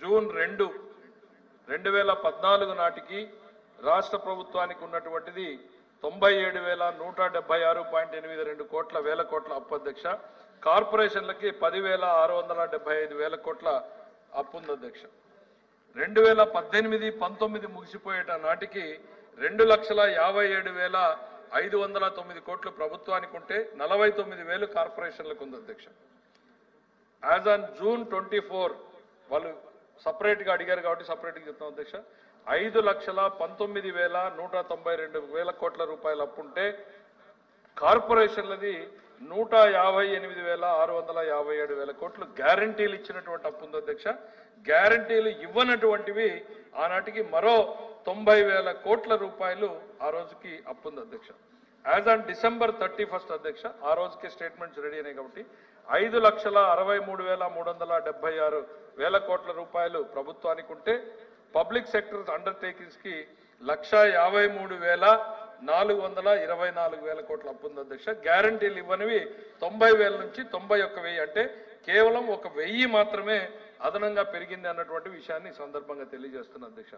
June 2, 2014 నాటికి రాష్ట్ర ప్రభుత్వానికి ఉన్నటువంటిది 97,176.82 కోట్ల వేల కోట్ల అప్పు అధ్యక్ష. కార్పొరేషన్లకి 10,675 వేల కోట్ల అప్పు ఉంది అధ్యక్ష. 2018-19 ముగిసిపోయేట నాటికి 2,57,509 కోట్లు ప్రభుత్వానికి ఉంటే 49,000 కార్పొరేషన్లకు ఉంది అధ్యక్ష. యాజ్ ఆన్ జూన్ 24 వాళ్ళు సపరేట్ గా అడిగారు కాబట్టి సపరేట్ గా చెప్తాం అధ్యక్ష. 5,19,192 కోట్ల రూపాయలు అప్పుంటే కార్పొరేషన్లది 158,657 కోట్లు గ్యారంటీలు ఇచ్చినటువంటి అప్పు ఉంది అధ్యక్ష. గ్యారంటీలు ఇవ్వనటువంటివి ఆనాటికి మరో 90,000 కోట్ల రూపాయలు ఆ రోజుకి అప్పు ఉంది అధ్యక్ష. యాజ్ ఆన్ December 31 అధ్యక్ష, ఆ రోజుకి స్టేట్మెంట్స్ రెడీ అయినాయి కాబట్టి 5,63,376 కోట్ల రూపాయలు ప్రభుత్వానికి ఉంటే పబ్లిక్ సెక్టర్ అండర్టేకింగ్స్ కి 1,53,424 కోట్ల అప్పు ఉంది అధ్యక్ష. గ్యారంటీలు ఇవ్వనివి 90,000 నుంచి 91,000 అంటే కేవలం 1,000 మాత్రమే అదనంగా పెరిగింది అన్నటువంటి విషయాన్ని ఈ సందర్భంగా తెలియజేస్తున్నా అధ్యక్ష.